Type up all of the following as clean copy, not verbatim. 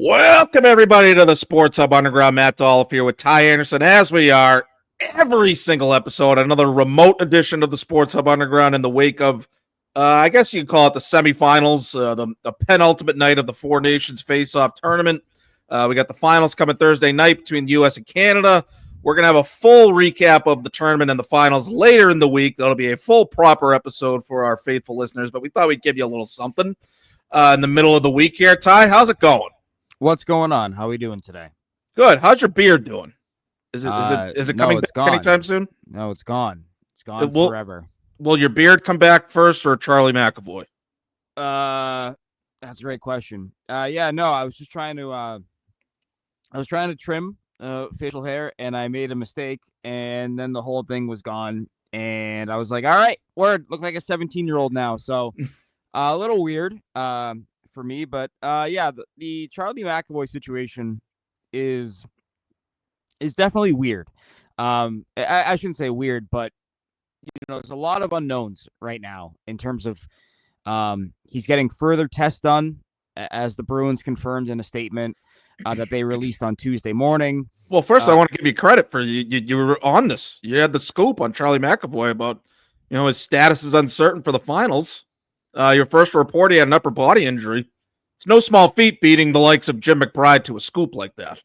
Welcome, everybody, to the Sports Hub Underground. Matt Dolloff here with Ty Anderson, as we are every single episode, another remote edition of the Sports Hub Underground in the wake of, I guess you could call it the semifinals, the penultimate night of the Four Nations Face-Off Tournament. We got the finals coming Thursday night between the U.S. and Canada. We're going to have a full recap of the tournament and the finals later in the week. That'll be a full, proper episode for our faithful listeners, but we thought we'd give you a little something in the middle of the week here. Ty, how's it going? What's going on? How are we doing today? Good. How's your beard doing? Is it coming back gone. anytime soon? No, it's gone. It's gone forever. Will your beard come back first or Charlie McAvoy? That's a great question. I was just trying to trim facial hair, and I made a mistake, and then the whole thing was gone, and I was like, all right, word, look like a 17-year-old now. So a little weird. For me, but the Charlie McAvoy situation is definitely weird. I shouldn't say weird, but there's a lot of unknowns right now in terms of he's getting further tests done, as the Bruins confirmed in a statement that they released on Tuesday morning. Well, first I want to give you credit for you were on this. You had the scoop on Charlie McAvoy about his status is uncertain for the finals. Your first report, he had an upper body injury. It's no small feat beating the likes of Jim McBride to a scoop like that.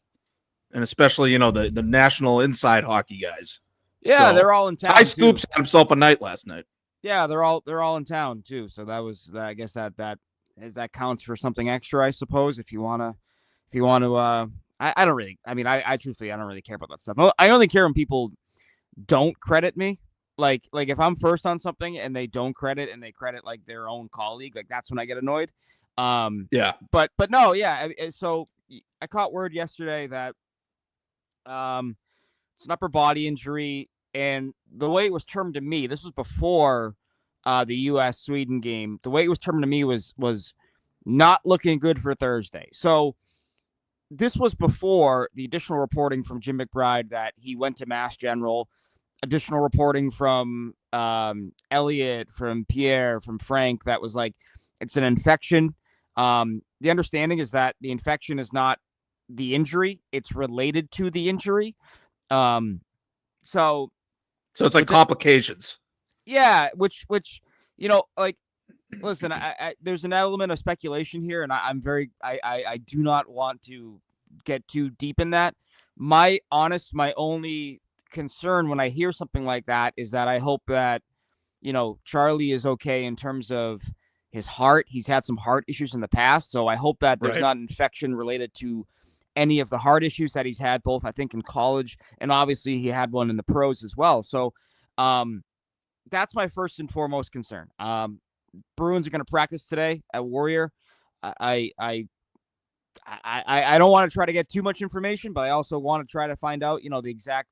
And especially, the national inside hockey guys. Yeah, so, they're all in town. Ty Scoops had himself a night last night. Yeah, they're all in town too. So that was, I guess that counts for something extra, I suppose. If you want to, I don't really. I mean, I truthfully, I don't really care about that stuff. I only care when people don't credit me. Like if I'm first on something and they don't credit and they credit like their own colleague, like that's when I get annoyed. But no, yeah. So I caught word yesterday that it's an upper body injury, and the way it was termed to me, this was before the U.S. Sweden game. The way it was termed to me was not looking good for Thursday. So this was before the additional reporting from Jim McBride that he went to Mass General. Additional reporting from Elliot, from Pierre, from Frank, that was like, it's an infection. The understanding is that the infection is not the injury. It's related to the injury. So it's like complications. Yeah. Which, listen, I there's an element of speculation here, and I do not want to get too deep in that. My only concern when I hear something like that is that I hope that Charlie is okay in terms of his heart. He's had some heart issues in the past, so I hope that there's not an infection related to any of the heart issues that he's had, both I think in college and obviously he had one in the pros as well. So that's my first and foremost concern. Bruins are going to practice today at Warrior. I don't want to try to get too much information, but I also want to try to find out the exact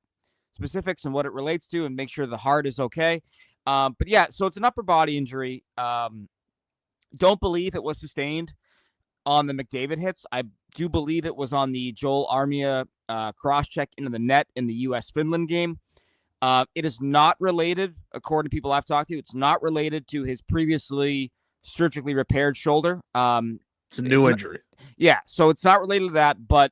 specifics and what it relates to and make sure the heart is okay. But yeah, so it's an upper body injury. Don't believe it was sustained on the McDavid hits. I do believe it was on the Joel Armia cross-check into the net in the U.S.-Finland game. It is not related, according to people I've talked to, it's not related to his previously surgically repaired shoulder. It's a new injury. Yeah, so it's not related to that, but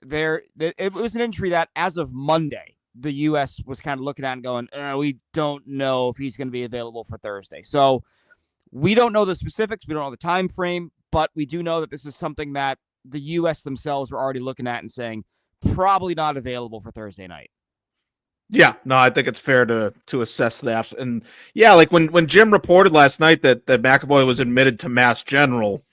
it was an injury that, as of Monday, the U.S. was kind of looking at and going, we don't know if he's going to be available for Thursday. So we don't know the specifics. We don't know the time frame, but we do know that this is something that the U.S. themselves were already looking at and saying probably not available for Thursday night. Yeah, no, I think it's fair to assess that. And yeah, like when Jim reported last night that McAvoy was admitted to Mass General,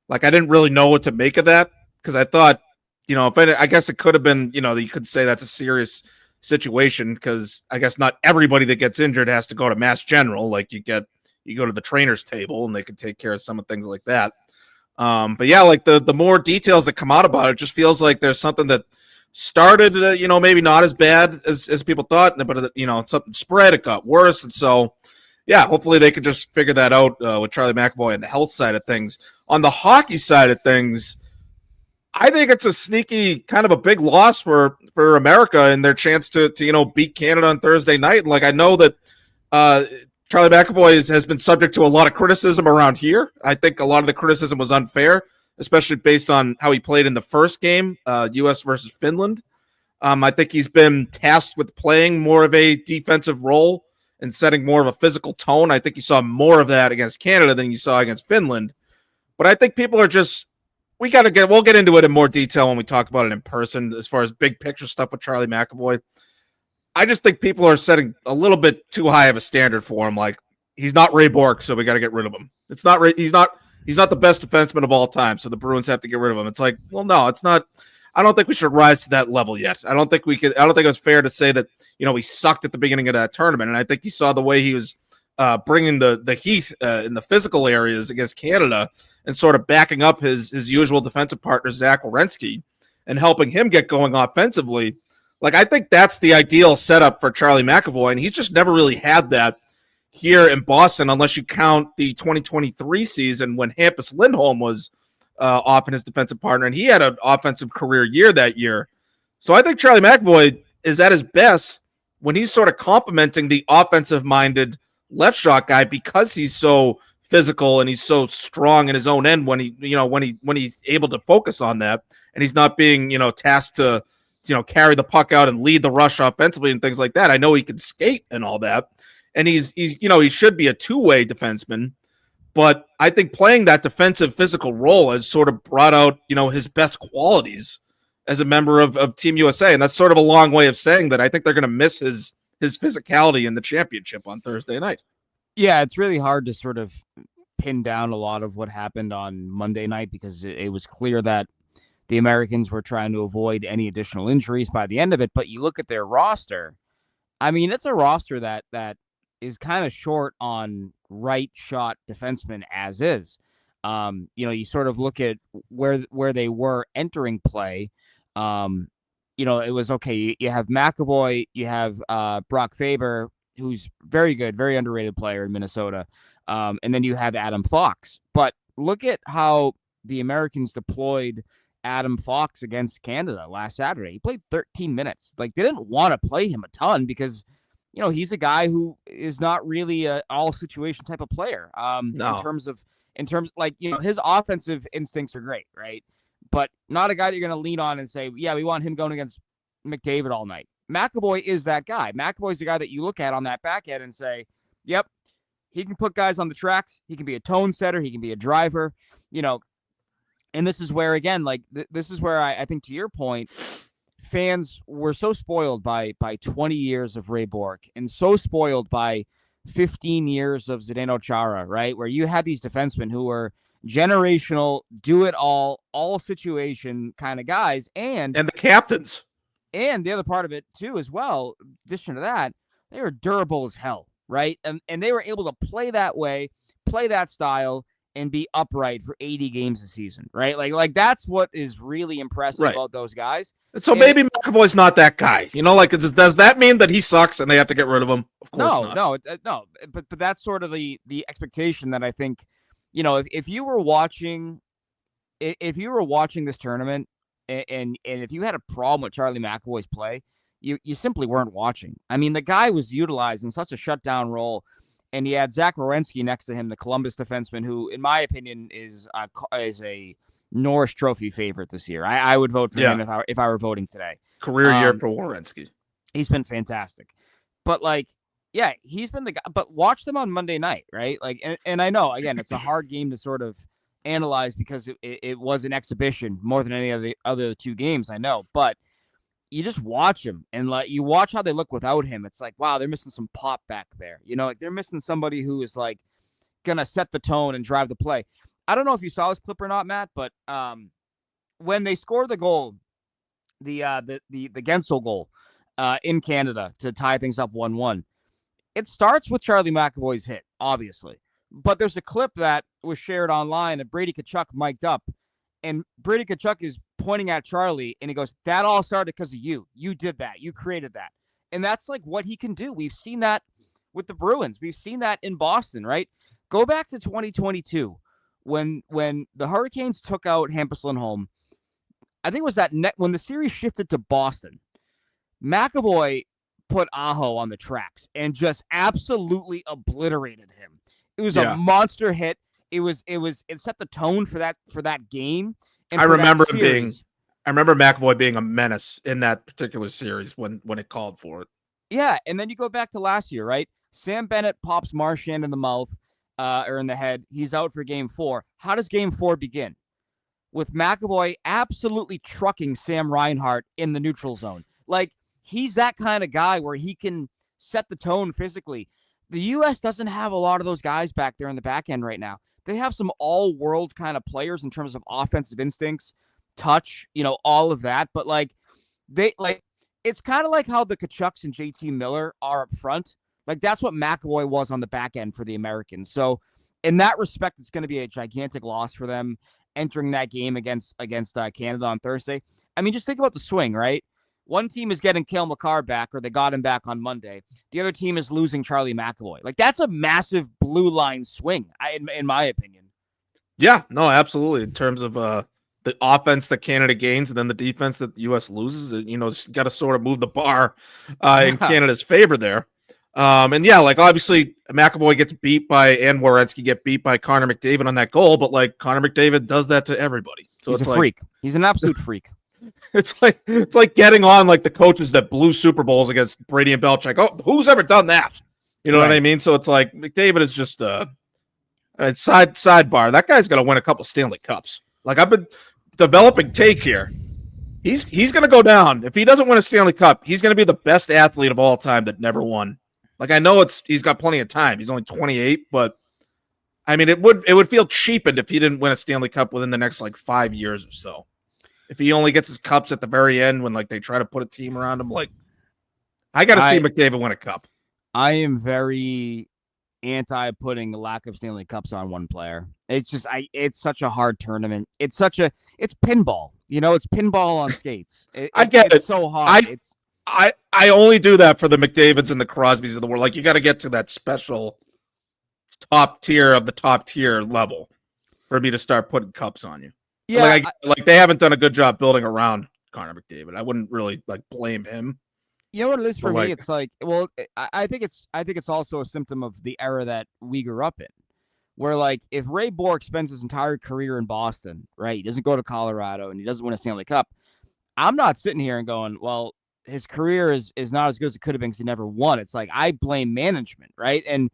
like I didn't really know what to make of that, because I thought, I guess it could have been, you could say that's a serious situation, because I guess not everybody that gets injured has to go to Mass General. Like you go to the trainer's table and they can take care of some of things like that. But yeah, like the more details that come out about it, just feels like there's something that started, maybe not as bad as people thought, but something spread, it got worse. And so, yeah, hopefully they could just figure that out with Charlie McAvoy and the health side of things. On the hockey side of things, I think it's a sneaky kind of a big loss for America and their chance to beat Canada on Thursday night. Like I know that Charlie McAvoy has been subject to a lot of criticism around here. I think a lot of the criticism was unfair. especially based on how he played in the first game, U.S. versus Finland. I think he's been tasked with playing more of a defensive role and setting more of a physical tone. I think you saw more of that against Canada than you saw against Finland. But I think people are just, we'll get into it in more detail when we talk about it in person as far as big picture stuff with Charlie McAvoy. I just think people are setting a little bit too high of a standard for him. Like, he's not Ray Bourque, so we got to get rid of him. He's not the best defenseman of all time, so the Bruins have to get rid of him. It's like, well, no, it's not. I don't think we should rise to that level yet. I don't think it's fair to say that, he sucked at the beginning of that tournament. And I think you saw the way he was bringing the heat in the physical areas against Canada and sort of backing up his usual defensive partner, Zach Werenski, and helping him get going offensively. Like, I think that's the ideal setup for Charlie McAvoy, and he's just never really had that here in Boston, unless you count the 2023 season when Hampus Lindholm was often his defensive partner, and he had an offensive career year that year. So I think Charlie McAvoy is at his best when he's sort of complementing the offensive-minded left shot guy because he's so physical and he's so strong in his own end when he's able to focus on that, and he's not being tasked to carry the puck out and lead the rush offensively and things like that. I know he can skate and all that, and he should be a two-way defenseman. But I think playing that defensive physical role has sort of brought out, his best qualities as a member of Team USA. And that's sort of a long way of saying that I think they're going to miss his physicality in the championship on Thursday night. Yeah, it's really hard to sort of pin down a lot of what happened on Monday night because it was clear that the Americans were trying to avoid any additional injuries by the end of it. But you look at their roster. I mean, it's a roster that is kind of short on right shot defensemen as is. You sort of look at where they were entering play. It was okay. You have McAvoy, you have Brock Faber, who's very good, very underrated player in Minnesota. And then you have Adam Fox. But look at how the Americans deployed Adam Fox against Canada last Saturday. He played 13 minutes. Like, they didn't want to play him a ton because he's a guy who is not really a all situation type of player. No. In terms his offensive instincts are great, right? But not a guy that you're going to lean on and say, yeah, we want him going against McDavid all night. McAvoy is that guy. McAvoy's the guy that you look at on that back end and say, yep, he can put guys on the tracks. He can be a tone setter. He can be a driver, and this is where, again, this is where I think, to your point, fans were so spoiled by 20 years of Ray Bourque and so spoiled by 15 years of Zdeno Chara, right? Where you had these defensemen who were generational, do it all situation kind of guys. And the captains. And the other part of it too, as well, in addition to that, they were durable as hell, right? And they were able to play that way, play that style, and be upright for 80 games a season, right? Like that's what is really impressive about those guys. So maybe McAvoy's not that guy. Does that mean that he sucks and they have to get rid of him? Of course not. No. But that's sort of the expectation that I think, if you were watching this tournament and if you had a problem with Charlie McAvoy's play, you simply weren't watching. I mean, the guy was utilized in such a shutdown role. And he had Zach Werenski next to him, the Columbus defenseman, who, in my opinion, is a Norris Trophy favorite this year. I would vote for him if I were voting today. Career year for Werenski. He's been fantastic. But, he's been the guy. But watch them on Monday night, right? And I know, again, it's a hard game to sort of analyze because it was an exhibition more than any of the other two games, I know. But you just watch him and you watch how they look without him. It's like, wow, they're missing some pop back there. They're missing somebody who is going to set the tone and drive the play. I don't know if you saw this clip or not, Matt, but when they scored the goal, the Gensel goal in Canada to tie things up 1-1, it starts with Charlie McAvoy's hit, obviously. But there's a clip that was shared online of Brady Tkachuk mic'd up, and Brady Tkachuk is pointing at Charlie, and he goes, that all started because of you. You did that. You created that. And that's what he can do. We've seen that with the Bruins. We've seen that in Boston, right? Go back to 2022 when the Hurricanes took out Hampus Lindholm. I think it was when the series shifted to Boston. McAvoy put Aho on the tracks and just absolutely obliterated him. It was a monster hit. it set the tone for that game. And I for remember that him being. series. I remember McAvoy being a menace in that particular series when it called for it. Yeah, and then you go back to last year, right? Sam Bennett pops Marchand in the mouth, or in the head. He's out for Game 4. How does Game 4 begin? With McAvoy absolutely trucking Sam Reinhart in the neutral zone. Like, he's that kind of guy where he can set the tone physically. The U.S. doesn't have a lot of those guys back there in the back end right now. They have some all-world kind of players in terms of offensive instincts, touch, all of that. But it's kind of like how the Kachucks and JT Miller are up front. Like, that's what McAvoy was on the back end for the Americans. So in that respect, it's going to be a gigantic loss for them entering that game against Canada on Thursday. I mean, just think about the swing, right? One team is getting Cale Makar back, or they got him back on Monday. The other team is losing Charlie McAvoy. Like, that's a massive blue line swing, in my opinion. Yeah, no, absolutely. In terms of the offense that Canada gains and then the defense that the U.S. loses, just got to sort of move the bar in Canada's favor there. And yeah, like obviously McAvoy gets beat and Werenski get beat by Connor McDavid on that goal, but like Connor McDavid does that to everybody. So he's a freak. He's an absolute freak. It's like getting on like the coaches that blew Super Bowls against Brady and Belichick. Oh, who's ever done that? You know what I mean? So it's like McDavid is just a sidebar. That guy's gonna win a couple Stanley Cups. Like, I've been developing take here. He's gonna go down. If he doesn't win a Stanley Cup, he's gonna be the best athlete of all time that never won. Like, I know he's got plenty of time. He's only 28, but I mean, it would feel cheapened if he didn't win a Stanley Cup within the next like 5 years or so. If he only gets his cups at the very end when like they try to put a team around him, like, I got to see McDavid win a cup. I am very anti putting the lack of Stanley Cups on one player. It's just it's such a hard tournament. It's pinball. It's pinball on skates. I get it. It's so hard. I only do that for the McDavids and the Crosbys of the world. Like, you got to get to that special top tier of the top tier level for me to start putting cups on you. Yeah, like they haven't done a good job building around Connor McDavid. I wouldn't really like blame him. You know what it is for me? It's like, well, I think it's also a symptom of the era that we grew up in, where like if Ray Bourque spends his entire career in Boston, right? He doesn't go to Colorado and he doesn't win a Stanley Cup. I'm not sitting here and going, well, his career is not as good as it could have been because he never won. It's like I blame management, right? And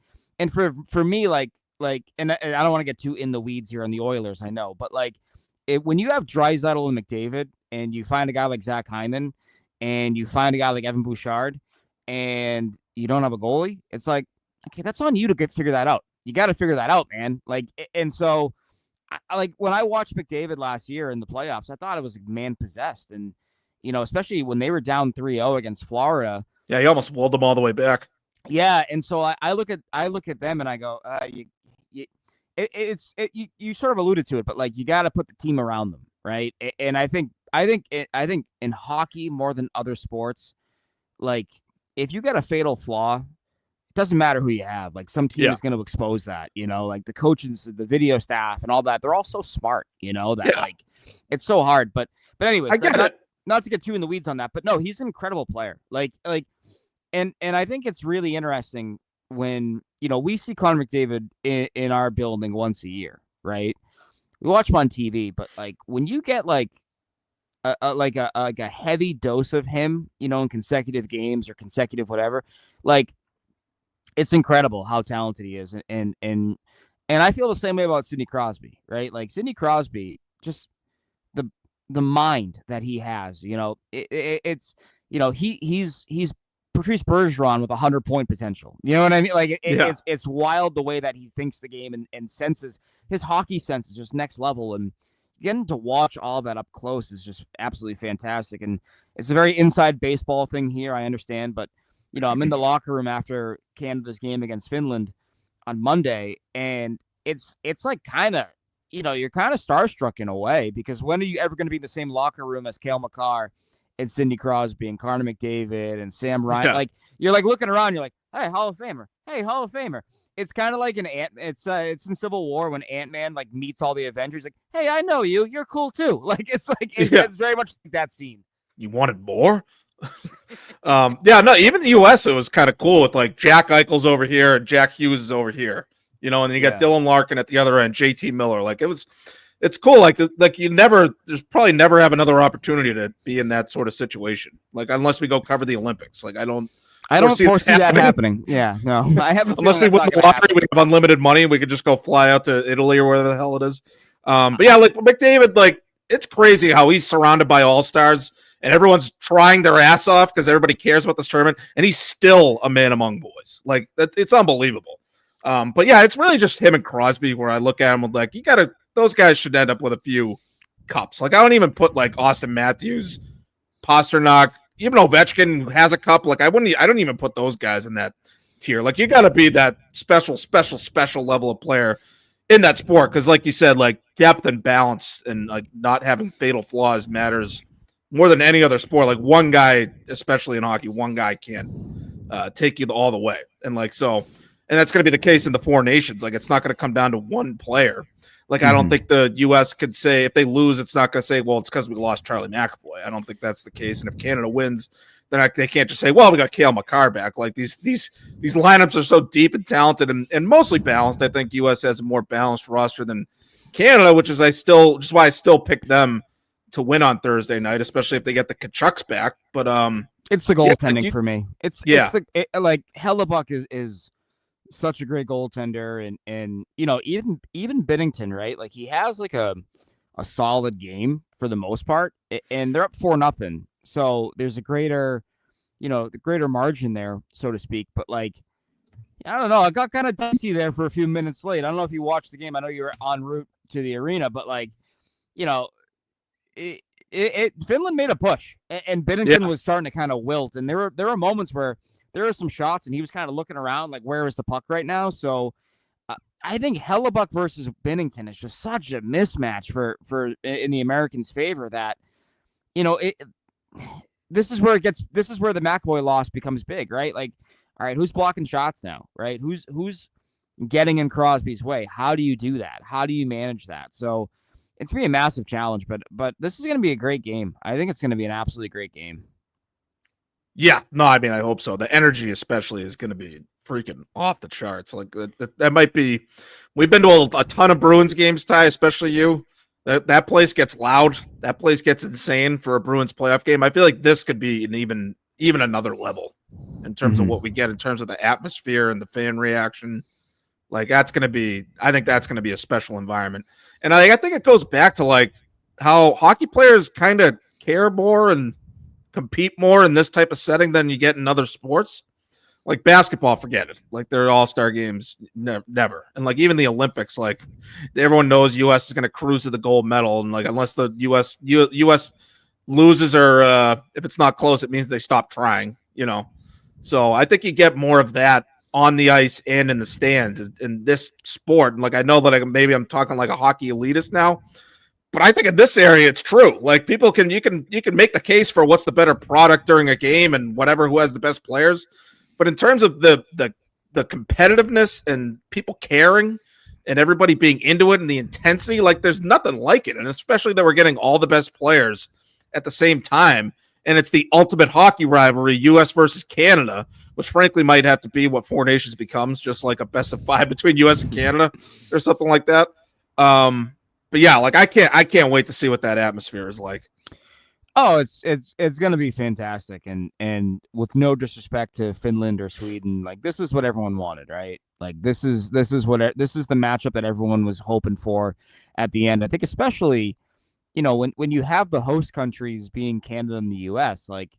for me, like, and I don't want to get too in the weeds here on the Oilers, I know, but like when you have Draisaitl and McDavid, and you find a guy like Zach Hyman, and you find a guy like Evan Bouchard, and you don't have a goalie, it's like, okay, that's on you to figure that out. You got to figure that out, man. Like, and so, like when I watched McDavid last year in the playoffs, I thought it was man possessed, and especially when they were down 3-0 against Florida. Yeah, he almost walled them all the way back. Yeah, and so I look at them and I go, you sort of alluded to it, but like you got to put the team around them, right? And I think in hockey more than other sports, like if you get a fatal flaw, it doesn't matter who you have. Like some team is going to expose that, like the coaches, the video staff, and all that. They're all so smart, that like it's so hard. But anyways, I get it. Not to get too in the weeds on that, but no, he's an incredible player. And I think it's really interesting when, we see Connor McDavid in our building once a year, right? We watch him on TV, but like when you get like a heavy dose of him, in consecutive games or consecutive whatever, like it's incredible how talented he is. And I feel the same way about Sidney Crosby, right? Like Sidney Crosby, just the mind that he has, it's he's Patrice Bergeron with 100-point potential. You know what I mean? Like it's wild the way that he thinks the game and senses. His hockey sense is just next level, and getting to watch all that up close is just absolutely fantastic. And it's a very inside baseball thing here, I understand, but I'm in the locker room after Canada's game against Finland on Monday, and it's like kind of, you're kind of starstruck in a way, because when are you ever going to be in the same locker room as Cale Makar and Sidney Crosby and Connor McDavid and Sam Ryan? Yeah. Like you're like looking around, you're like, hey, Hall of Famer. Hey, Hall of Famer. It's kind of like it's in Civil War when Ant-Man like meets all the Avengers. Like, hey, I know you. You're cool too. Like it's like it's very much like that scene. You wanted more? No, even the US, it was kind of cool with like Jack Eichel's over here and Jack Hughes is over here. and then you got Dylan Larkin at the other end, JT Miller. Like it's cool. Like there's probably never have another opportunity to be in that sort of situation. Like unless we go cover the Olympics. Like I don't foresee that happening. Yeah, no, I haven't. Unless we win the lottery, we have unlimited money. We could just go fly out to Italy or wherever the hell it is. But yeah, like McDavid, like it's crazy how he's surrounded by all-stars and everyone's trying their ass off because everybody cares about this tournament, and he's still a man among boys. Like it's unbelievable. But yeah, it's really just him and Crosby where I look at him and like those guys should end up with a few cups. Like I don't even put like Austin Matthews, Pasternak, even Ovechkin has a cup. Like I don't even put those guys in that tier. Like you got to be that special level of player in that sport. Cause like you said, like depth and balance and like not having fatal flaws matters more than any other sport. Like one guy, especially in hockey, one guy can take you all the way. And like, so, and that's going to be the case in the four nations. Like it's not going to come down to one player. Like, I don't think the U.S. could say if they lose, it's not going to say, well, it's because we lost Charlie McAvoy. I don't think that's the case. And if Canada wins, then they can't just say, well, we got Cale Makar back. Like these lineups are so deep and talented and mostly balanced. I think U.S. has a more balanced roster than Canada, which is why I still pick them to win on Thursday night, especially if they get the Kachucks back. But it's the goaltending for me. It's like Hellebuck is such a great goaltender, and even Binnington, right? Like he has like a solid game for the most part, and they're up 4-0, so there's a greater margin there, so to speak. But like, I don't know, I got kind of dicey there for a few minutes late. I don't know if you watched the game. I know you were en route to the arena, but like, Finland made a push, and Binnington was starting to kind of wilt, and there were moments where there were some shots, and he was kind of looking around like, where is the puck right now? So I think Hellebuck versus Binnington is just such a mismatch for in the Americans' favor that, this is where the McAvoy loss becomes big, right? Like, all right, who's blocking shots now, right? Who's getting in Crosby's way? How do you do that? How do you manage that? So it's going to be a massive challenge, but this is going to be a great game. I think it's going to be an absolutely great game. Yeah, no, I mean, I hope so. The energy especially is going to be freaking off the charts. Like that might be, we've been to a ton of Bruins games, Ty, especially you. That place gets loud. That place gets insane for a Bruins playoff game. I feel like this could be an even another level in terms of what we get in terms of the atmosphere and the fan reaction. Like I think that's going to be a special environment. And I think it goes back to like how hockey players kind of care more and compete more in this type of setting than you get in other sports. Like basketball, forget it. Like their all-star games, never. And like even the Olympics, like everyone knows U.S. is going to cruise to the gold medal, and like unless the U.S. loses or if it's not close, it means they stop trying. So I think you get more of that on the ice and in the stands in this sport. And like I know that maybe I'm talking like a hockey elitist now, but I think in this area it's true. Like people you can make the case for what's the better product during a game and whatever, who has the best players. But in terms of the competitiveness and people caring and everybody being into it and the intensity, like there's nothing like it. And especially that we're getting all the best players at the same time. And it's the ultimate hockey rivalry, U.S. versus Canada, which frankly might have to be what Four Nations becomes, just like a best of 5 between U.S. and Canada or something like that. But yeah, like I can't wait to see what that atmosphere is like. Oh, it's going to be fantastic, and with no disrespect to Finland or Sweden, like this is what everyone wanted, right? Like this is the matchup that everyone was hoping for at the end. I think especially, when you have the host countries being Canada and the U.S., like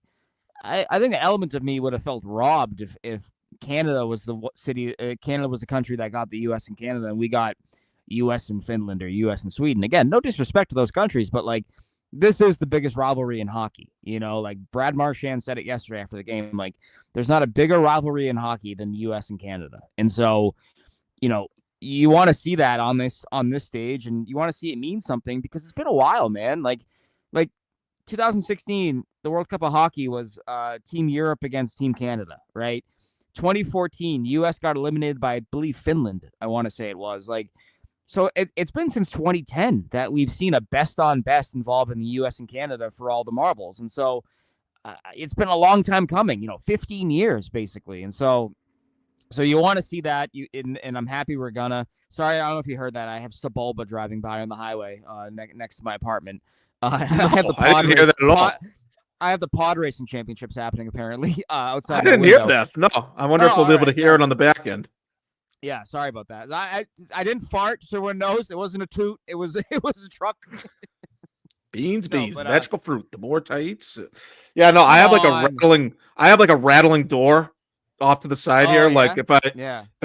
I think an element of me would have felt robbed if Canada was Canada was the country that got the U.S. and Canada, and we got U.S. and Finland or U.S. and Sweden. Again, no disrespect to those countries, but like, this is the biggest rivalry in hockey. Like Brad Marchand said it yesterday after the game, like there's not a bigger rivalry in hockey than the U.S. and Canada. And so, you want to see that on this stage, and you want to see it mean something because it's been a while, man. Like 2016, the World Cup of Hockey was Team Europe against Team Canada, right? 2014, U.S. got eliminated by, I believe, Finland. I want to say it was like, so it's been since 2010 that we've seen a best-on-best involved in the U.S. and Canada for all the marbles. And so it's been a long time coming, 15 years basically. And so So you want to see that, and I'm happy we're gonna. Sorry, I don't know if you heard that. I have Sebulba driving by on the highway next to my apartment. No, I didn't hear that at all. I have the pod racing championships happening apparently outside. I didn't hear that. No, I wonder if we'll be able to hear it on the back end. Yeah, sorry about that. I didn't fart, so everyone knows it wasn't a toot. It was a truck. Beans, magical fruit. The more tights. Yeah, no, I have like a rattling door off to the side here. Yeah? Like if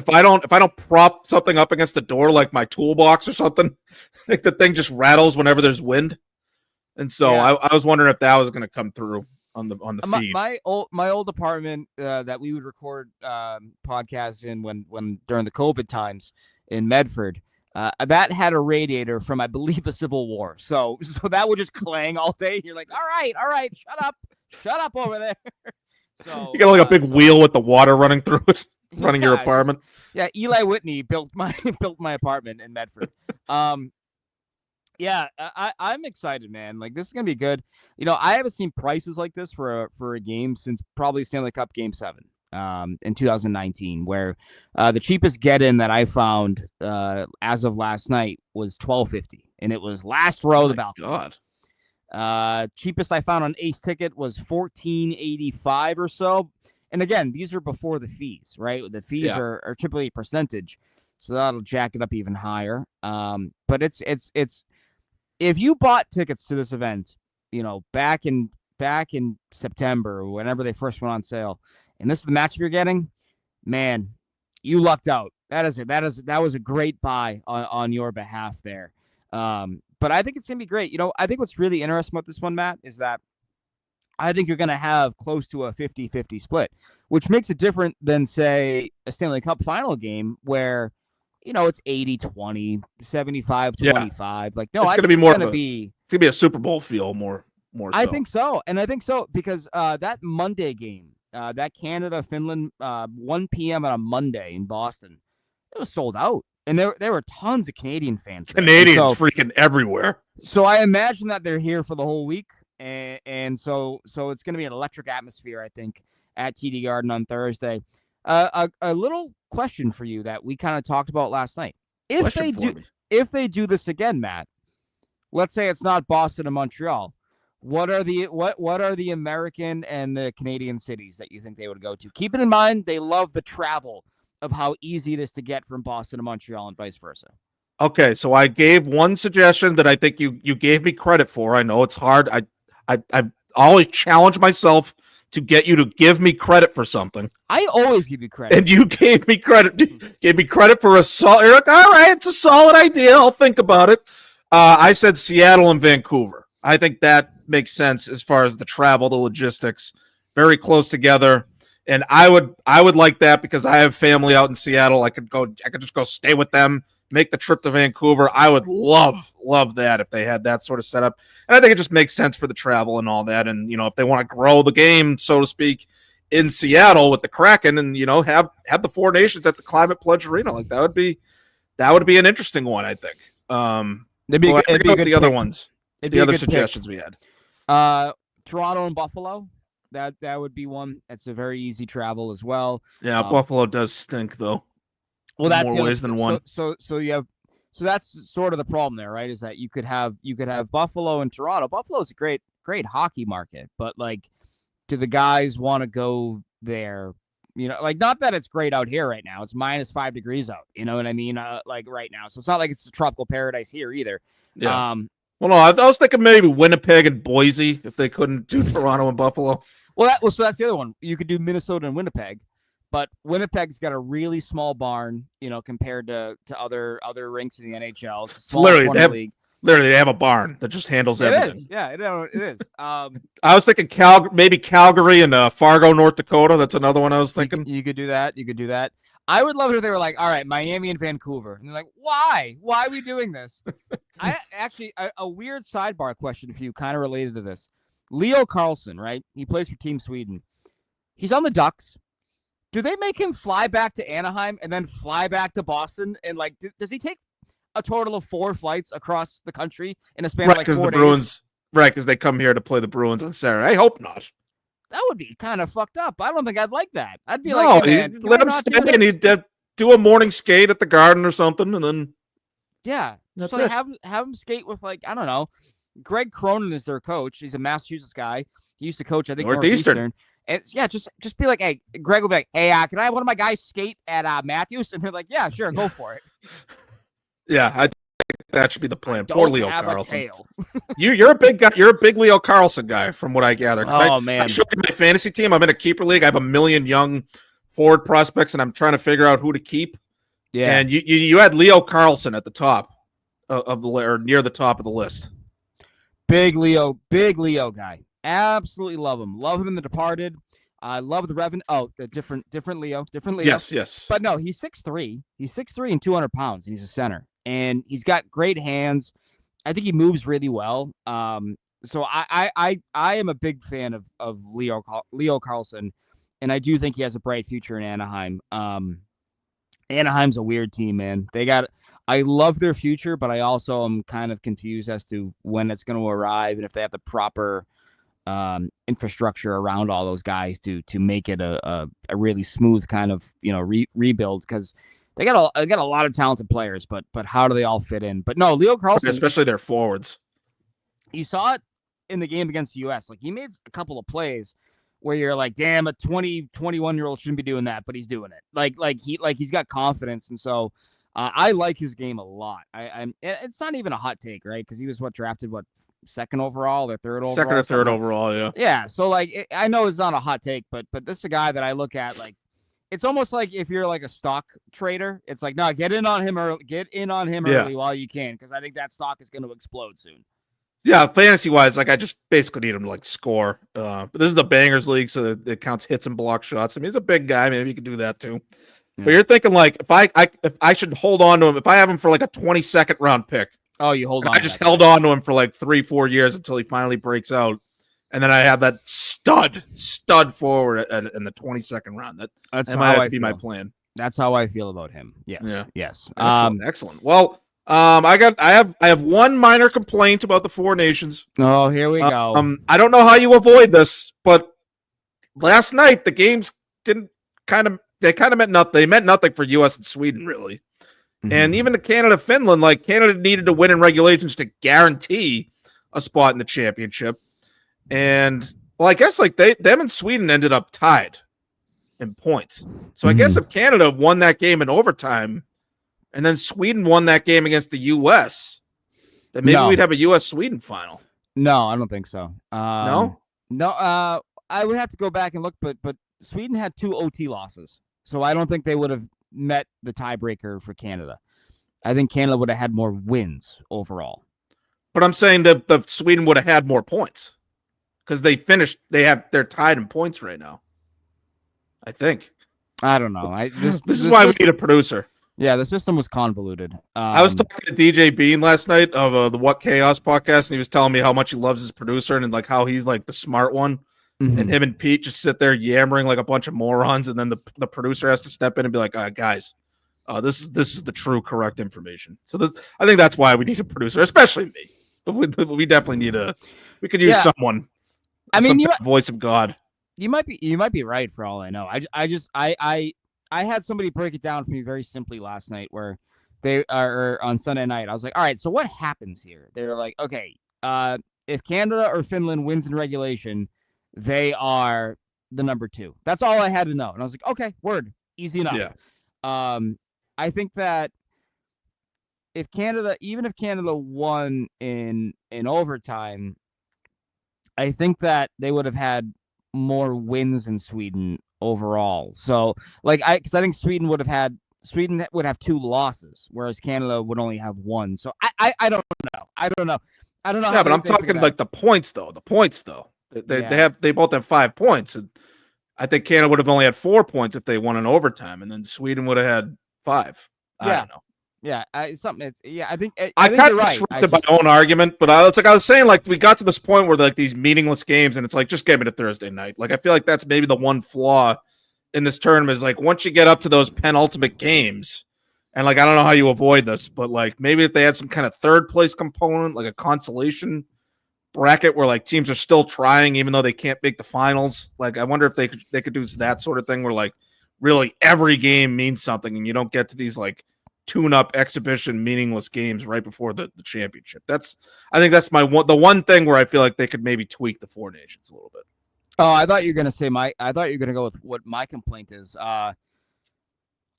I don't prop something up against the door, like my toolbox or something, like the thing just rattles whenever there's wind. And so I was wondering if that was going to come through on the feed. My old apartment that we would record podcasts in when during the COVID times in Medford. That had a radiator from, I believe, the Civil War. So that would just clang all day. You're like, all right, shut up over there. So you got like a big wheel with the water running through it, running your apartment. Eli Whitney built my apartment in Medford. I'm excited, man. Like, this is gonna be good. I haven't seen prices like this for a game since probably Stanley Cup Game 7. In 2019, where the cheapest get-in that I found as of last night was $12.50, and it was last row of the balcony. God. Cheapest I found on Ace Ticket was $14.85 or so. And again, these are before the fees, right? The fees are typically a percentage, so that'll jack it up even higher. But it's if you bought tickets to this event, back in September, whenever they first went on sale, and this is the matchup you're getting, man, you lucked out. That was a great buy on your behalf there. But I think it's going to be great. I think what's really interesting about this one, Matt, is that I think you're going to have close to a 50-50 split, which makes it different than, say, a Stanley Cup final game where, it's 80-20, 75-25. Like, no, it's going to be more. It's going to be a Super Bowl feel more so. I think so. And I think so because that Monday game, that Canada-Finland 1 p.m. on a Monday in Boston, it was sold out. And there were tons of Canadian fans. Canadians freaking everywhere. So I imagine that they're here for the whole week. And so it's going to be an electric atmosphere, I think, at TD Garden on Thursday. A little question for you that we kind of talked about last night. If they do this again, Matt, let's say it's not Boston and Montreal. What are the American and the Canadian cities that you think they would go to? Keep it in mind, they love the travel of how easy it is to get from Boston to Montreal and vice versa. Okay, so I gave one suggestion that I think you gave me credit for. I know it's hard. I always challenge myself to get you to give me credit for something. I always give you credit. And you gave me credit. Gave me credit for a solid. You're like, all right, it's a solid idea. I'll think about it. I said Seattle and Vancouver. I think that makes sense as far as the travel, the logistics, very close together. And I would like that because I have family out in Seattle. I could just go stay with them, make the trip to Vancouver. I would love that if they had that sort of setup. And I think it just makes sense for the travel and all that. And, if they want to grow the game, so to speak, in Seattle with the Kraken and, have the Four Nations at the Climate Pledge Arena, like that would be an interesting one, I think. It'd be the other ones. The other suggestions we had. Toronto and Buffalo. That would be one. It's a very easy travel as well. Yeah, Buffalo does stink though. Well, that's more ways than one. So that's sort of the problem there, right? Is that you could have Buffalo and Toronto. Buffalo's a great hockey market, but like, do the guys want to go there? Like, not that it's great out here right now. It's -5 degrees out. You know what I mean? Like right now, so it's not like it's a tropical paradise here either. Yeah. Well, no, I was thinking maybe Winnipeg and Boise if they couldn't do Toronto and Buffalo. So that's the other one. You could do Minnesota and Winnipeg, but Winnipeg's got a really small barn, compared to other rinks in the NHL. It's literally they have a barn that just handles everything. It is. Yeah, it is. I was thinking maybe Calgary and Fargo, North Dakota. That's another one I was thinking. You could do that. I would love it if they were like, all right, Miami and Vancouver. And they're like, why? Why are we doing this? I actually, a weird sidebar question for you, kind of related to this. Leo Carlson, right? He plays for Team Sweden. He's on the Ducks. Do they make him fly back to Anaheim and then fly back to Boston? And like, does he take a total of 4 flights across the country in a span of like 4 days? Bruins, right? Because they come here to play the Bruins on Saturday. I hope not. that would be kind of fucked up. I don't think I'd like that. I'd be No, like, hey, man, let him stay and he'd do a morning skate at the Garden or something, and then that's so have him skate with, like, I don't know. Greg Cronin is their coach. He's a Massachusetts guy. He used to coach, I think, Northeastern. And just be like, hey, Greg will be like, hey, can I have one of my guys skate at Matthews? And they're like, yeah, sure, go for it. Yeah, I think that should be the plan. Poor Leo Carlson. You're a big guy. You're a big Leo Carlson guy, from what I gather. Man, I showed you my fantasy team. I'm in a keeper league. I have 1 million young forward prospects, and I'm trying to figure out who to keep. Yeah, and you had Leo Carlson at the top of the or near the top of the list. Big Leo guy. Absolutely love him. Love him in The Departed. I love the Revenant. Oh, the different Leo. Yes. But no, he's 6'3". He's 6'3" and 200 pounds, and he's a center. And he's got great hands. I think he moves really well. So I am a big fan of Leo Carlson, and I do think he has a bright future in Anaheim. Anaheim's a weird team, man. I love their future, but I also am kind of confused as to when it's going to arrive and if they have the proper infrastructure around all those guys to make it a really smooth kind of, rebuild, because they got a lot of talented players, but how do they all fit in? But no, Leo Carlson, especially their forwards. You saw it in the game against the U.S. Like, he made a couple of plays where you're like, damn, a 21-year-old shouldn't be doing that, but he's doing it. He's got confidence, and so I like his game a lot. It's not even a hot take, right? Because he was drafted second overall or third overall? Second or third overall, yeah. Yeah, so I know it's not a hot take, but this is a guy that I look at like, it's almost like if you're like a stock trader, it's like, no, get in on him early while you can, because I think that stock is going to explode soon. Yeah, fantasy wise, I just basically need him to score. But this is the Bangers League, so it counts hits and block shots. I mean, he's a big guy, maybe he can do that too. Yeah. But you're thinking if I should hold on to him, if I have him for a 22nd round pick. Oh, you hold on. I just held on to him for 3-4 years until he finally breaks out, and then I have that stud forward in the 22nd round. That might have to be my plan. That's how I feel about him. Yes. Yeah. Yes. Excellent. Well, I have one minor complaint about the Four Nations. Oh, here we go. I don't know how you avoid this, but last night the games meant nothing. They meant nothing for U.S. and Sweden, really. And even the Canada-Finland, Canada needed to win in regulations to guarantee a spot in the championship. And, I guess, them and Sweden ended up tied in points. So I guess if Canada won that game in overtime and then Sweden won that game against the U.S., then maybe we'd have a U.S.-Sweden final. No, I don't think so. No? No, I would have to go back and look, but Sweden had 2 OT losses. So I don't think they would have met the tiebreaker for Canada. I think Canada would have had more wins overall. But I'm saying that the Sweden would have had more points because they're tied in points right now. I think. I don't know. This is why we need a producer. Yeah, the system was convoluted. I was talking to DJ Bean last night of the What Chaos podcast, and he was telling me how much he loves his producer and how he's the smart one. And him and Pete just sit there yammering like a bunch of morons, and then the producer has to step in and be like, guys, this is the true correct information. So I think that's why we need a producer, especially me. But we definitely need we could use someone. I mean, voice of God. You might be right for all I know. I had somebody break it down for me very simply last night, where they are on Sunday night. I was like, all right, so what happens here? They're like, okay, if Canada or Finland wins in regulation, they are the number 2. That's all I had to know. And I was like, okay, word, easy enough. Yeah. I think that even if Canada won in overtime, I think that they would have had more wins than Sweden overall. So because I think Sweden would have 2 losses, whereas Canada would only have 1. So I don't know. I don't know. Yeah, but I'm talking the points though. They both have 5 points, and I think Canada would have only had 4 points if they won in overtime, and then Sweden would have had 5. I don't know. Yeah, I think I kind of disrupted my own argument, but I was saying, we got to this point where these meaningless games, and it's just get me to Thursday night. I feel like that's maybe the one flaw in this tournament is once you get up to those penultimate games, and I don't know how you avoid this, but maybe if they had some kind of third place component, like a consolation bracket where like teams are still trying even though they can't make the finals. Like I wonder if they could do that sort of thing where like really every game means something and you don't get to these like tune-up exhibition meaningless games right before the championship. I think that's the one thing where I feel like they could maybe tweak the Four Nations a little bit. Oh, I thought you were gonna say I thought you were gonna go with what my complaint is.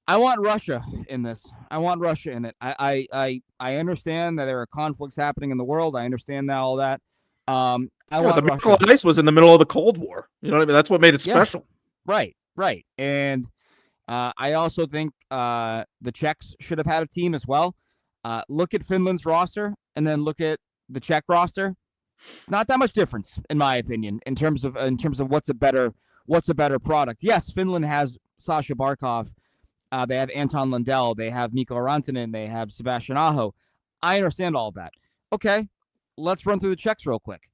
I want Russia in this. I want Russia in it. I understand that there are conflicts happening in the world. I understand that all that. I want the Russia. Miracle on Ice was in the middle of the Cold War. You know what I mean? That's what made it special. Right. And I also think the Czechs should have had a team as well. Look at Finland's roster and then look at the Czech roster. Not that much difference, in my opinion, in terms of what's a better product. Yes, Finland has Sasha Barkov. They have Anton Lundell. They have Mikko Rantanen. They have Sebastian Aho. I understand all of that. Okay, let's run through the Czechs real quick.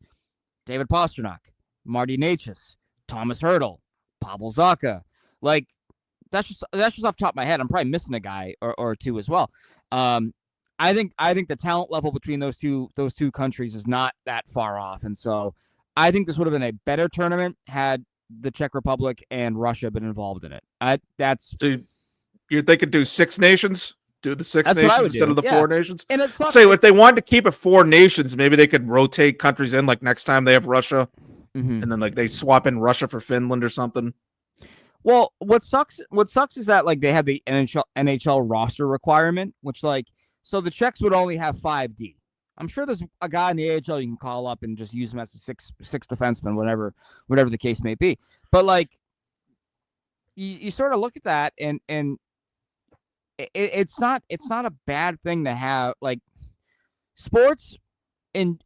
David Pastrnak, Marty Necas, Thomas Hertl, Pavel Zacha. Like, that's just off the top of my head. I'm probably missing a guy or two as well. I think the talent level between those two countries is not that far off, and so I think this would have been a better tournament had the Czech Republic and Russia been involved in it. They could do 6 nations? Do the 6 nations instead of the 4 nations? And it's not, if they wanted to keep it 4 nations, maybe they could rotate countries in. Like next time they have Russia, and then like they swap in Russia for Finland or something. Well, what sucks is that like they have the NHL roster requirement, which like so the Czechs would only have 5D. I'm sure there's a guy in the AHL you can call up and just use him as a six defenseman, whatever the case may be. But like you sort of look at that and it's not a bad thing to have. Like sports and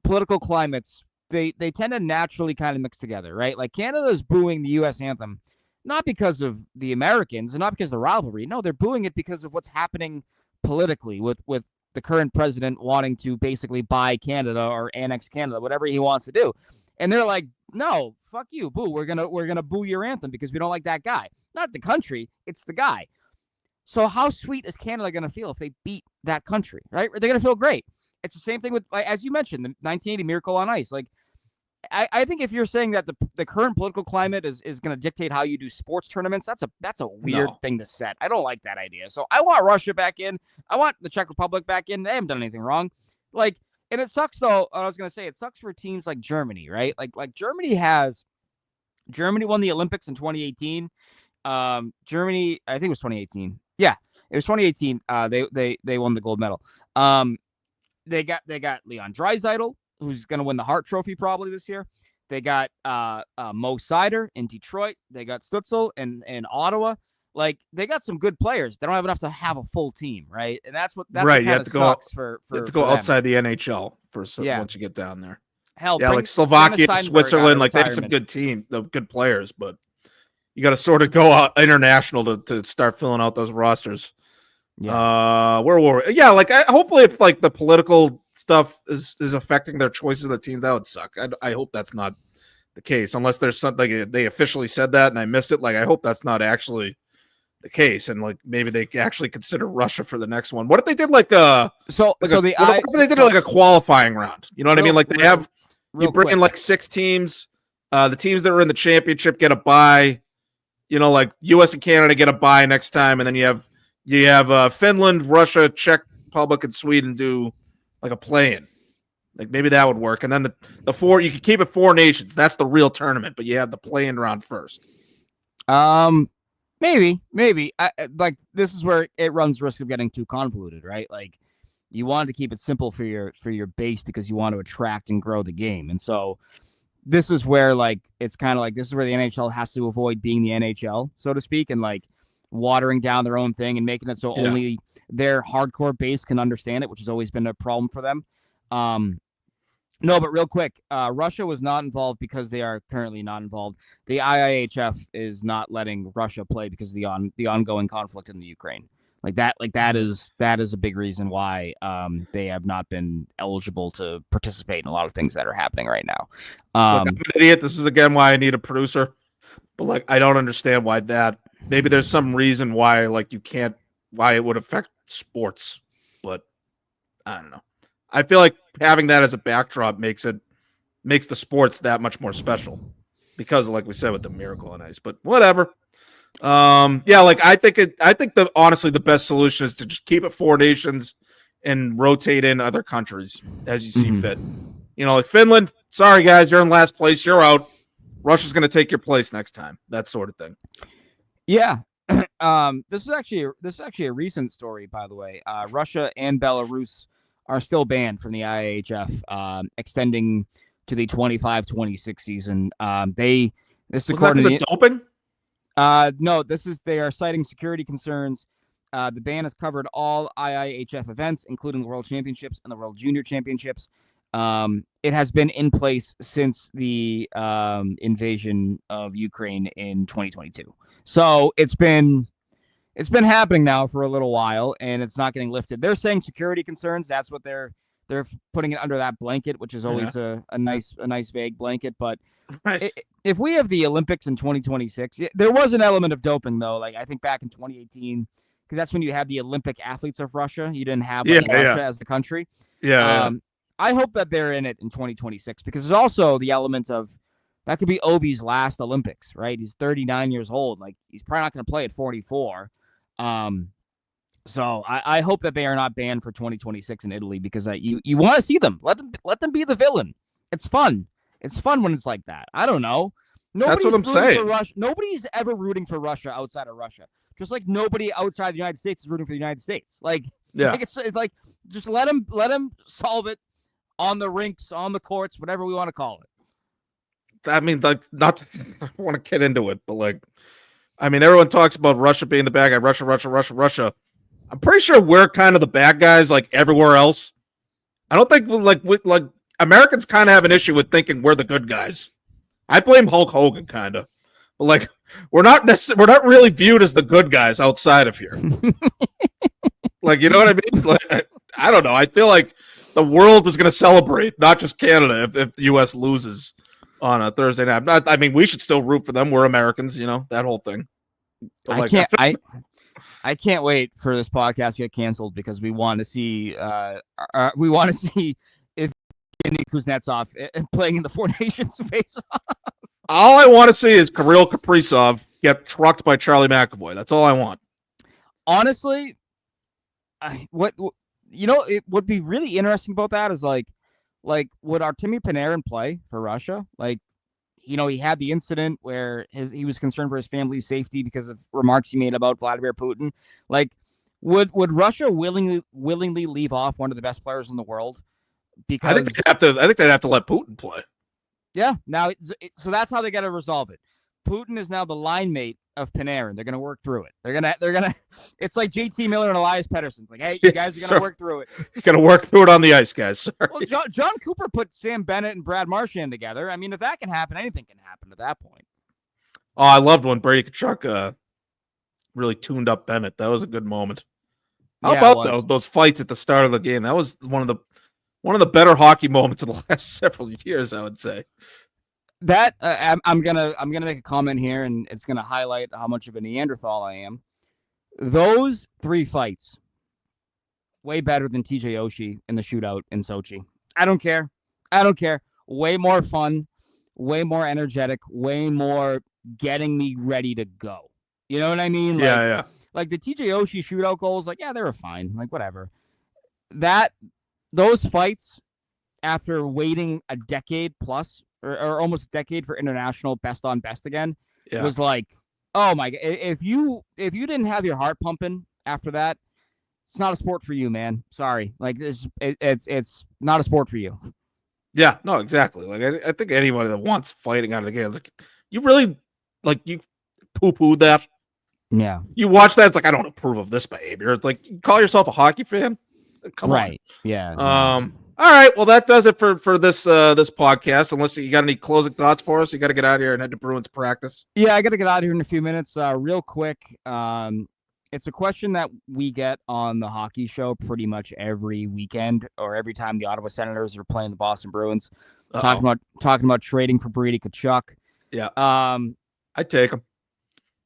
political climates, they tend to naturally kind of mix together, right? Like Canada's booing the US anthem not because of the Americans and not because of the rivalry. No, they're booing it because of what's happening politically with the current president wanting to basically buy Canada or annex Canada, whatever he wants to do. And they're like, no, fuck you, boo. We're gonna boo your anthem because we don't like that guy. Not the country, it's the guy. So how sweet is Canada gonna feel if they beat that country, right? They're gonna feel great. It's the same thing with, like, as you mentioned, the 1980 Miracle on Ice. Like, I think if you're saying that the current political climate is going to dictate how you do sports tournaments, that's a weird thing to set. I don't like that idea. So I want Russia back in. I want the Czech Republic back in. They haven't done anything wrong. Like, and it sucks though. I was going to say it sucks for teams like Germany, right? Like Germany won the Olympics in 2018. Germany, I think it was 2018. Yeah, it was 2018. They won the gold medal. They got Leon Draisaitl, who's going to win the Hart Trophy probably this year. They got Mo Seider in Detroit. They got Stützle in Ottawa. Like, they got some good players. They don't have enough to have a full team, right? And that's what kind of sucks for you have to go for outside the NHL once you get down there. Hell, like Slovakia, Switzerland, like they have some good players, but you got to sort of go out international to start filling out those rosters. Yeah. Where were we? Yeah, like hopefully if like the political stuff is affecting their choices of the teams, that would suck. I hope that's not the case, unless there's something they officially said that and I missed it. Like I hope that's not actually the case, and like maybe they actually consider Russia for the next one. What if they did like a qualifying round? You know what I mean? Like you bring in like 6 teams. The teams that were in the championship get a bye. You know, like US and Canada get a bye next time, and then you have Finland, Russia, Czech Republic, and Sweden do like a play-in. Like maybe that would work. And then the 4, you could keep it 4 nations. That's the real tournament, but you have the play-in round first. Maybe. Like this is where it runs risk of getting too convoluted, right? Like you wanted to keep it simple for your base because you want to attract and grow the game. And so this is where like it's kind of like this is where the NHL has to avoid being the NHL, so to speak, and like watering down their own thing and making it so only their hardcore base can understand it, which has always been a problem for them. No, but real quick, Russia was not involved because they are currently not involved. The IIHF is not letting Russia play because of the ongoing conflict in the Ukraine. That is a big reason why they have not been eligible to participate in a lot of things that are happening right now. Look, I'm an idiot. This is again why I need a producer, but like I don't understand why that. Maybe there's some reason why like you can't, why it would affect sports, but I don't know. I feel like having that as a backdrop makes it makes the sports that much more special because, like we said, with the Miracle on Ice. But whatever. Like I think honestly the best solution is to just keep it 4 nations and rotate in other countries as you see fit. Like Finland, sorry guys, you're in last place, you're out. Russia's going to take your place next time. That sort of thing. Yeah. This is actually a recent story, by the way. Russia and Belarus are still banned from the IIHF, extending to the 25-26 season. This according to doping? No, they are citing security concerns. The ban has covered all IIHF events, including the World Championships and the World Junior Championships. It has been in place since the invasion of Ukraine in 2022. So it's been happening now for a little while, and it's not getting lifted. They're saying security concerns. That's what they're putting it under that blanket, which is always a nice vague blanket. But if we have the Olympics in 2026, there was an element of doping though. Like I think back in 2018, because that's when you had the Olympic athletes of Russia. You didn't have Russia as the country. I hope that they're in it in 2026 because there's also the element of that could be Ovi's last Olympics, right? He's 39 years old. Like he's probably not going to play at 44. So I hope that they are not banned for 2026 in Italy because you want to see them. Let them be the villain. It's fun. It's fun when it's like that. I don't know. That's what I'm saying. Nobody's ever rooting for Russia outside of Russia. Just like nobody outside the United States is rooting for the United States. It's like just let them solve it on the rinks, on the courts, whatever we want to call it. I mean, like, not I want to get into it, but like, I mean, everyone talks about Russia being the bad guy, Russia. I'm pretty sure we're kind of the bad guys, like everywhere else. I don't think like Americans kind of have an issue with thinking we're the good guys. I blame Hulk Hogan, kind of, but like we're not really viewed as the good guys outside of here. Like, you know what I mean? Like, I don't know. I feel like the world is going to celebrate, not just Canada, if the U.S. loses on a Thursday night. I mean, we should still root for them. We're Americans, that whole thing. But I can't wait for this podcast to get canceled because we want to see if Evgeny Kuznetsov playing in the Four Nations face-off. All I want to see is Kirill Kaprizov get trucked by Charlie McAvoy. That's all I want. Honestly, what would be really interesting about that is like would Artemi Panarin play for Russia? Like, he had the incident where he was concerned for his family's safety because of remarks he made about Vladimir Putin. Like, would Russia willingly leave off one of the best players in the world? Because I think they'd have to let Putin play. Yeah. Now, so that's how they got to resolve it. Putin is now the line mate of Panarin. They're going to work through it. They're going to, it's like JT Miller and Elias Pettersson. It's like, hey, you guys are going to work through it. You're going to work through it on the ice, guys. Sorry. Well, John Cooper put Sam Bennett and Brad Marchand together. I mean, if that can happen, anything can happen at that point. Oh, I loved when Brady Tkachuk really tuned up Bennett. That was a good moment. How about those fights at the start of the game? That was one of the better hockey moments of the last several years, I would say. That I'm gonna make a comment here, and it's gonna highlight how much of a Neanderthal I am. Those 3 fights, way better than TJ Oshie in the shootout in Sochi. I don't care. Way more fun, way more energetic, way more getting me ready to go. You know what I mean? Yeah. Like the TJ Oshie shootout goals, like, yeah, they were fine. Like, whatever. Those fights, after waiting a decade plus, or almost a decade for international best on best again, was like, oh my God. If you didn't have your heart pumping after that, it's not a sport for you, man. Sorry. Like, it's not a sport for you. Yeah, no, exactly. Like, I think anybody that wants fighting out of the game, like, you really, like, you poo-pooed that. Yeah. You watch that, it's like, I don't approve of this behavior. It's like, you call yourself a hockey fan? Come on. Yeah. All right. Well, that does it for this podcast. Unless you got any closing thoughts for us, you got to get out of here and head to Bruins practice. Yeah, I got to get out of here in a few minutes. Real quick, it's a question that we get on the hockey show pretty much every weekend or every time the Ottawa Senators are playing the Boston Bruins. Talking about trading for Brady Tkachuk. Yeah. I take him.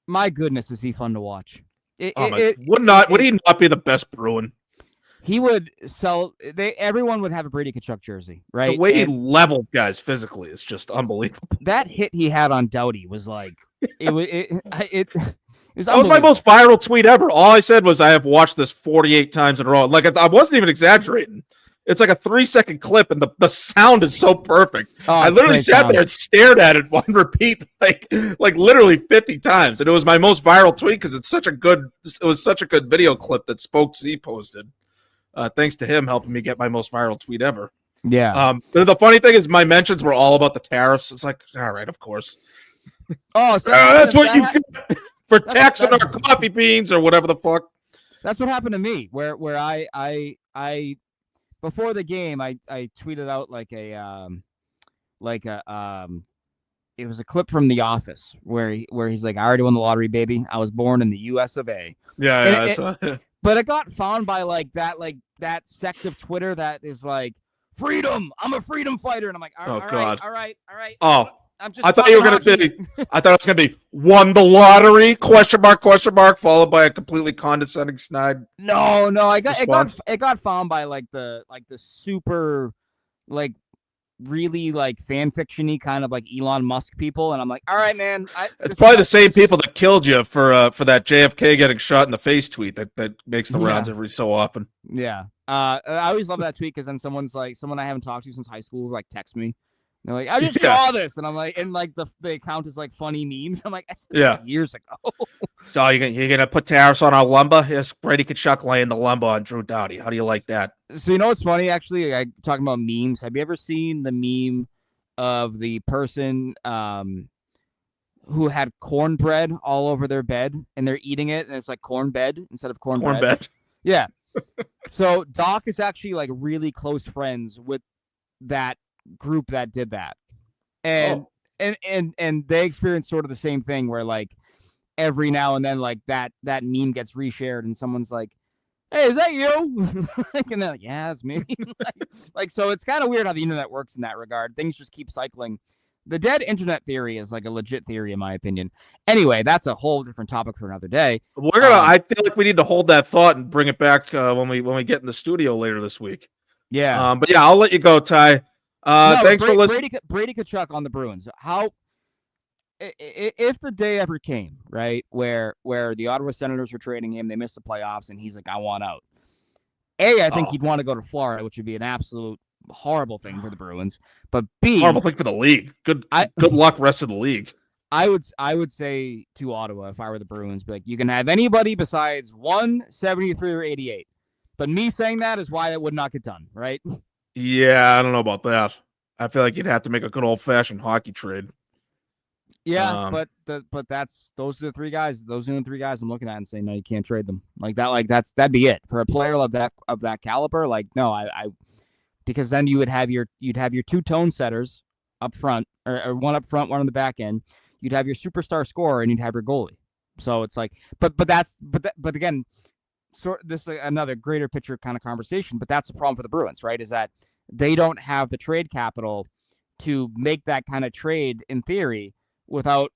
My goodness, is he fun to watch? Would he not be the best Bruin? he would sell. Everyone would have a Brady Tkachuk jersey, right? The way he leveled guys physically is just unbelievable. That hit he had on Doughty was like it was that was my most viral tweet ever. All I said was I have watched this 48 times in a row. Like I wasn't even exaggerating. It's like a 3-second clip, and the sound is so perfect. Oh, I literally sat there and stared at it on repeat, like literally 50 times. And it was my most viral tweet because it was such a good video clip that Spoke Z posted. Thanks to him helping me get my most viral tweet ever. Yeah. But the funny thing is my mentions were all about the tariffs. It's like, all right, of course. Oh, so that's what you get for taxing our coffee beans or whatever the fuck. That's what happened to me, where I before the game I tweeted out it was a clip from The Office where he's like, I already won the lottery, baby. I was born in the US of A. Yeah. But it got found by that sect of Twitter that is like, freedom. I'm a freedom fighter, and I'm like, all right. Oh, I thought you were gonna be. I thought it was gonna be won the lottery ? Question mark followed by a completely condescending snide. No. It got found by the super really fan fiction-y kind of Elon Musk people, and I'm like, all right, man. It's probably the same people that killed you for that JFK getting shot in the face tweet that makes the rounds every so often. Yeah. I always love that tweet because then someone I haven't talked to since high school text me. They're like, I just saw this, and I'm like, and the account is funny memes. I'm like, I said this years ago. So you're gonna put tariffs on our lumber? Yes, Brady Tkachuk laying the lumber on Drew Doughty. How do you like that? So you know what's funny? Actually, talking about memes. Have you ever seen the meme of the person who had cornbread all over their bed, and they're eating it, and it's like cornbread instead of cornbread? Cornbread. Yeah. So Doc is actually really close friends with that group that did that, and they experience sort of the same thing where every now and then that meme gets reshared and someone's like, hey, is that you? And they're like, yeah, it's me. So it's kind of weird how the internet works in that regard. Things just keep cycling. The dead internet theory is a legit theory in my opinion. Anyway, that's a whole different topic for another day. I feel like we need to hold that thought and bring it back when we get in the studio later this week. Yeah. But yeah, I'll let you go, Ty. Thanks for listening. Brady Tkachuk on the Bruins. How, if the day ever came, right, where the Ottawa Senators were trading him, they missed the playoffs, and he's like, I want out. I think he'd want to go to Florida, which would be an absolute horrible thing for the Bruins. But B, horrible thing for the league. Good luck, rest of the league. I would say to Ottawa, if I were the Bruins, be like, you can have anybody besides 173 or 88. But me saying that is why it would not get done, right? Yeah, I don't know about that. I feel like you'd have to make a good old-fashioned hockey trade. Yeah, but those are the three guys. Those are the three guys I'm looking at and saying, no, you can't trade them. That'd be it for a player of that caliber. No, I because then you'd have your two tone setters up front, or one up front, one on the back end. You'd have your superstar scorer, and you'd have your goalie. So it's but again. This is another greater picture kind of conversation, but that's the problem for the Bruins, right? Is that they don't have the trade capital to make that kind of trade in theory without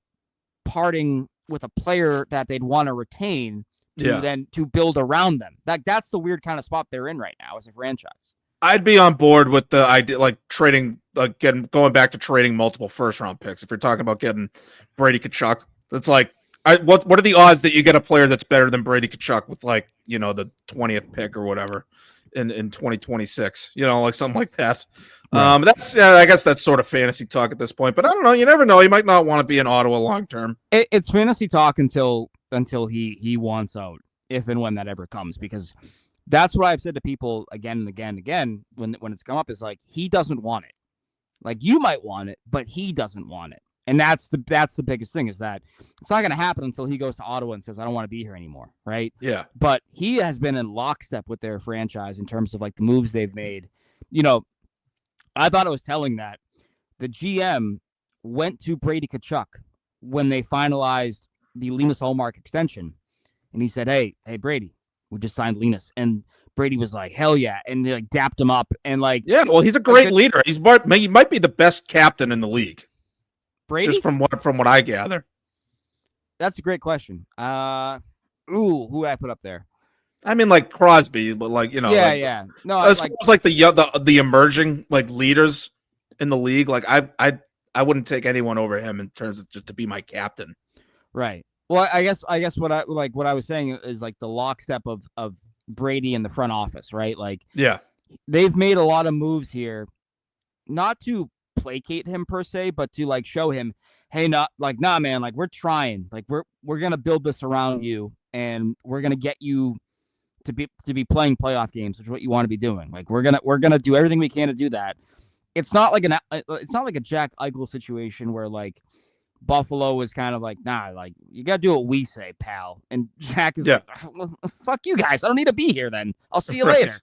parting with a player that they'd want to retain to build around them. That's the weird kind of spot they're in right now as a franchise. I'd be on board with the idea, trading, going back to trading multiple first round picks. If you're talking about getting Brady Tkachuk, it's what are the odds that you get a player that's better than Brady Tkachuk with the 20th pick or whatever in 2026, something like that. Right. That's I guess that's sort of fantasy talk at this point, but I don't know. You never know. He might not want to be in Ottawa long term. It's fantasy talk until he wants out, if and when that ever comes, because that's what I've said to people again and again and again when it's come up is he doesn't want it. You might want it, but he doesn't want it. And that's the biggest thing is that it's not going to happen until he goes to Ottawa and says, I don't want to be here anymore. Right. Yeah. But he has been in lockstep with their franchise in terms of the moves they've made. I thought it was telling that the GM went to Brady Tkachuk when they finalized the Linus Ullmark extension. And he said, Hey, Brady, we just signed Linus. And Brady was like, hell yeah. And they dapped him up. And yeah, well, he's a great leader. He might be the best captain in the league. Brady? Just from what I gather. That's a great question. Who did I put up there? I mean, like Crosby, but like Yeah, like, yeah. No, as like far as like the emerging like leaders in the league, like I wouldn't take anyone over him in terms of just to be my captain. right. Well, I guess what I was saying is like the lockstep of Brady in the front office, right? Like Yeah, they've made a lot of moves here, not to placate him per se, but to like show him, hey, nah, man, like we're trying, like we're gonna build this around you, and we're gonna get you to be playing playoff games, which is what you want to be doing. Like we're gonna do everything we can to do that. It's not like a Jack Eichel situation where like Buffalo was kind of like, nah, like you gotta do what we say, pal. And Jack is like, fuck you guys, I don't need to be here. Then I'll see you later.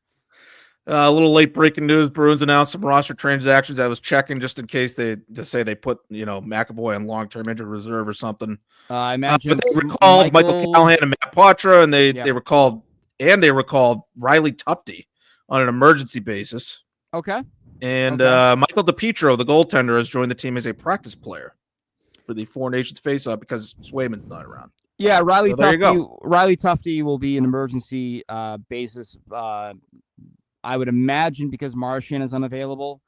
A little late breaking news. Bruins announced some roster transactions. I was checking just in case they put McAvoy on long-term injured reserve or something. I imagine but they recalled Michael Callahan and Matt Poitras, and they recalled Riley Tufte on an emergency basis. Okay. And Michael DiPietro, the goaltender, has joined the team as a practice player for the Four Nations face-off because Swayman's not around. Yeah, Riley Tufte will be an emergency basis. I would imagine because Marchand is unavailable.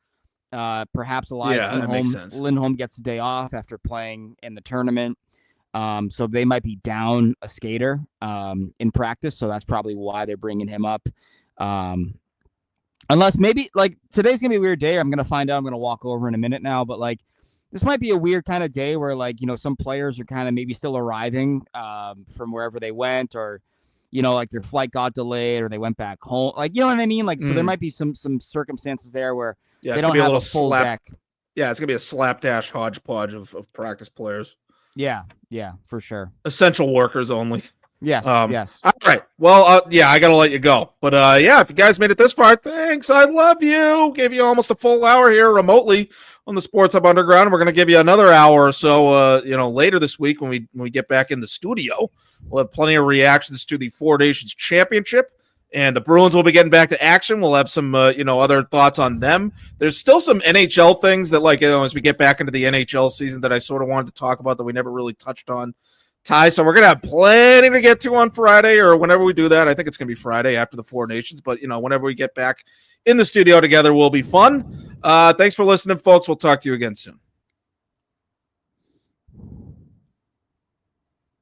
Perhaps Elias Lindholm gets a day off after playing in the tournament. So they might be down a skater in practice. So that's probably why they're bringing him up. Unless maybe like today's going to be a weird day. I'm going to find out. I'm going to walk over in a minute now. But like this might be a weird kind of day where like, some players are kind of maybe still arriving from wherever they went, or like their flight got delayed or they went back home. Like, you know what I mean? Like, so there might be some circumstances there where they don't have a full deck. Yeah, it's going to be a slapdash hodgepodge of practice players. Yeah, for sure. Essential workers only. Yes, yes. All right. Well, I got to let you go. But, if you guys made it this far, thanks. I love you. Gave you almost a full hour here remotely on the Sports Hub Underground. We're going to give you another hour or so, later this week when we get back in the studio. We'll have plenty of reactions to the Four Nations Championship, and the Bruins will be getting back to action. We'll have some, other thoughts on them. There's still some NHL things that, as we get back into the NHL season that I sort of wanted to talk about that we never really touched on, Ty. So we're going to have plenty to get to on Friday or whenever we do that. I think it's going to be Friday after the Four Nations, but, whenever we get back in the studio together will be fun. Thanks for listening, folks. We'll talk to you again soon.